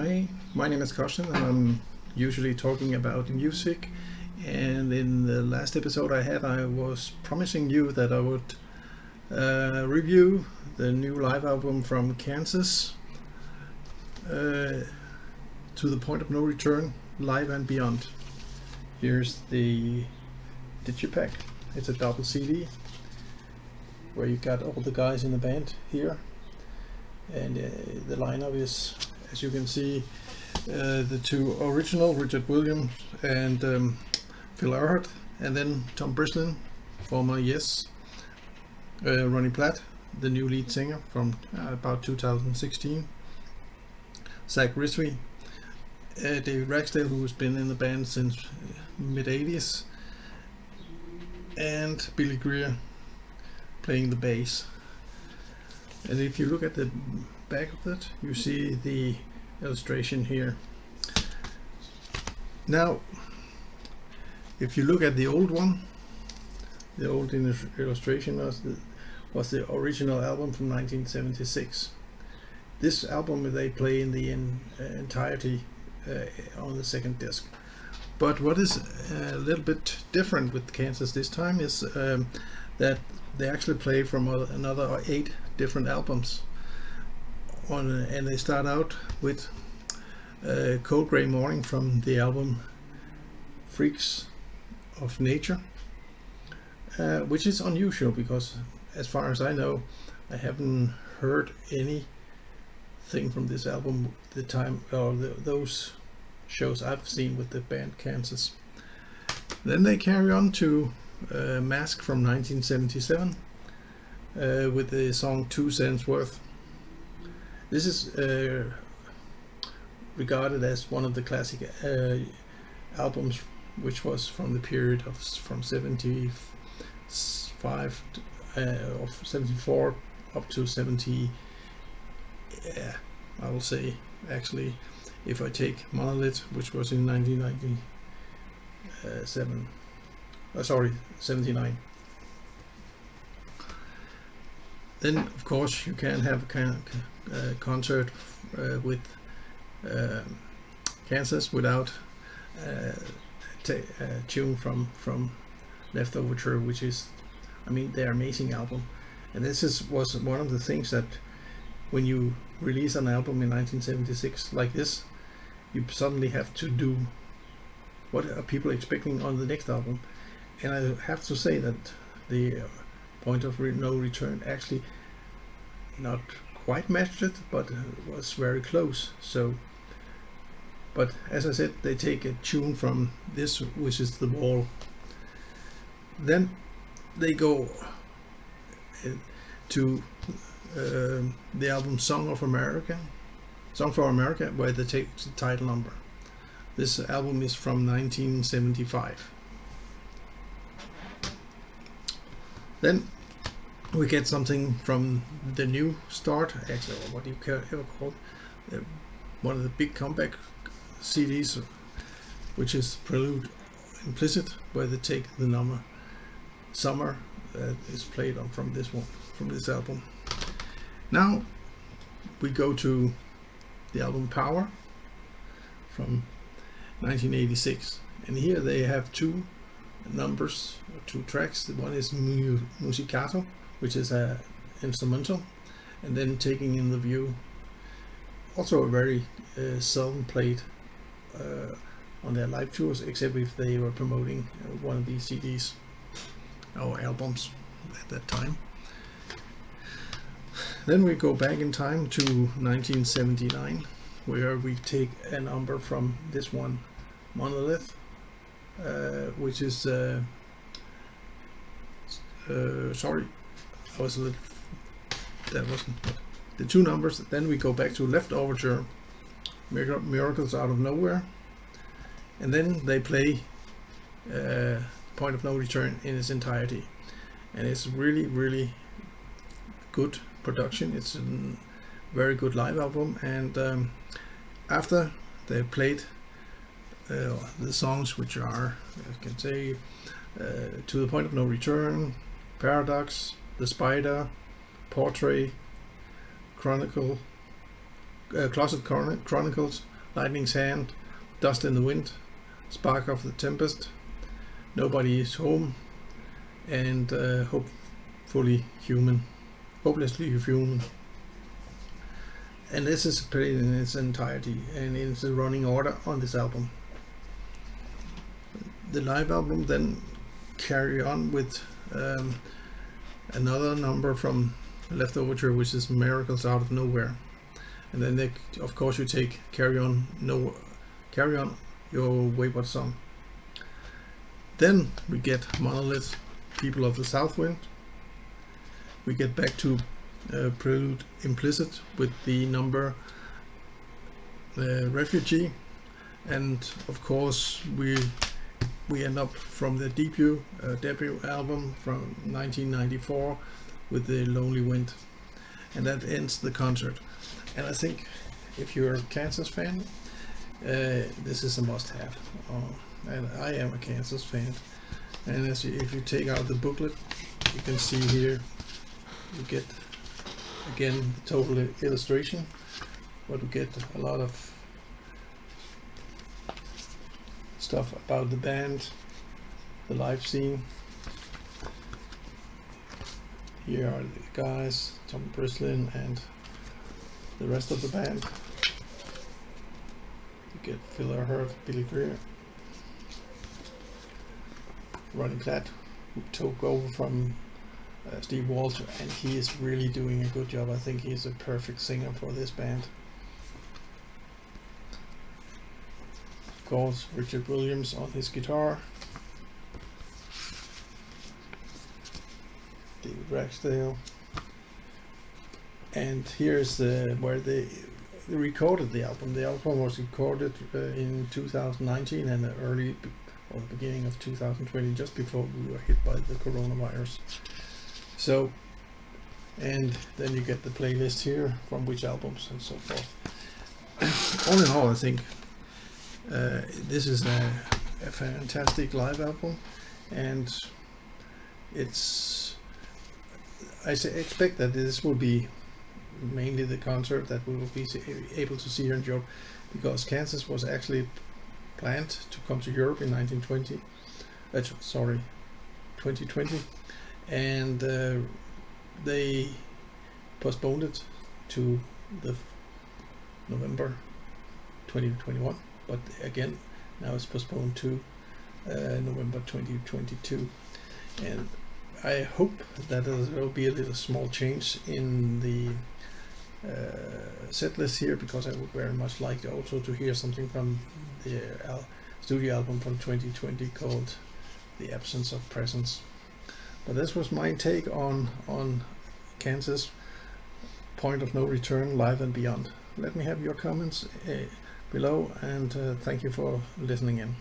Hi, my name is Karsten and I'm usually talking about music. And in the last episode I was promising you that I would review the new live album from Kansas, To the Point of No Return, Live and Beyond. Here's the digipack. It's a double CD where you got all the guys in the band here. And the lineup is, as you can see, the two original, Richard Williams and Phil Earhart, and then Tom Brislin, former Yes, Ronnie Platt, the new lead singer from about 2016, Zach Risby, David Ragsdale, who's been in the band since mid-80s, and Billy Greer playing the bass. And if you look at the back of it, you see the illustration here. Now, if you look at the old one, the old illustration was the original album from 1976. This album they play in the entirety on the second disc. But what is a little bit different with Kansas this time is that they actually play from another 8 different albums and they start out with Cold Grey Morning from the album Freaks of Nature, which is unusual because as far as I know I haven't heard anything from this album the time or those shows I've seen with the band Kansas. Then they carry on to Mask from 1977 with the song 2 Cents Worth. This is regarded as one of the classic albums, which was from the period of from 75 of 74 up to 70. I will say actually, if I take Monolith, which was in 1997, 79. Then of course you can have a kind of concert with Kansas without a tune from Left Overture, which is, I mean, their amazing album. And this was one of the things that when you release an album in 1976 like this, you suddenly have to do what are people expecting on the next album. And I have to say that the Point of No Return actually not quite matched it, but was very close. So, but as I said, they take a tune from this, which is The Wall. Then they go to the album Song for America, where they take the title number. This album is from 1975. Then we get something from the new start, actually, or what you can ever call one of the big comeback CDs, which is Prelude Implicit, where they take the number Summer that is played on from this album. Now we go to the album Power from 1986, and here they have 2 numbers, 2 tracks. The one is Musicato, which is a instrumental, and then Taking in the View, also a very seldom played on their live tours, except if they were promoting one of these CDs or albums at that time. Then we go back in time to 1979, where we take a number from this one, Monolith, which is sorry, I was a little, that wasn't the 2 numbers. Then we go back to Left Overture, Miracles Out of Nowhere, and then they play Point of No Return in its entirety, and it's really good production. It's a very good live album. And after they played the songs, which are, I can say, To the Point of No Return, Paradox, The Spider, Portrait, Closet Chronicles, Lightning's Hand, Dust in the Wind, Spark of the Tempest, Nobody is Home, and Hopelessly Human. And this is played in its entirety and it's a running order on this album. The live album then carry on with another number from Left Overture, which is Miracles Out of Nowhere, and then they, of course, you take Carry On Your Wayward Song. Then we get Monolith, People of the South Wind. We get back to Prelude Implicit with the number Refugee, and of course we end up from the debut album from 1994 with The Lonely Wind, and that ends the concert. And I think if you're a Kansas fan, this is a must-have. And I am a Kansas fan, and if you take out the booklet, you can see here you get again the total illustration, but we get a lot of stuff about the band, the live scene. Here are the guys, Tom Brislin and the rest of the band. You get Phil Earhart, Billy Greer, Ronnie Platt, who took over from Steve Walter, and he is really doing a good job. I think he's a perfect singer for this band. Of course, Richard Williams on his guitar, David Ragsdale, and here's where they recorded the album. The album was recorded in 2019 and the beginning of 2020, just before we were hit by the coronavirus. So, and then you get the playlist here from which albums and so forth. All in all, I think this is a fantastic live album, and I expect that this will be mainly the concert that we will be able to see here in Europe, because Kansas was actually planned to come to Europe in 2020, and they postponed it to the November 2021, but again now it's postponed to November 2022, and I hope that there will be a little small change in the set list here, because I would very much like also to hear something from the studio album from 2020 called The Absence of Presence. But this was my take on Kansas, Point of No Return, Live and Beyond. Let me have your comments below, and thank you for listening in.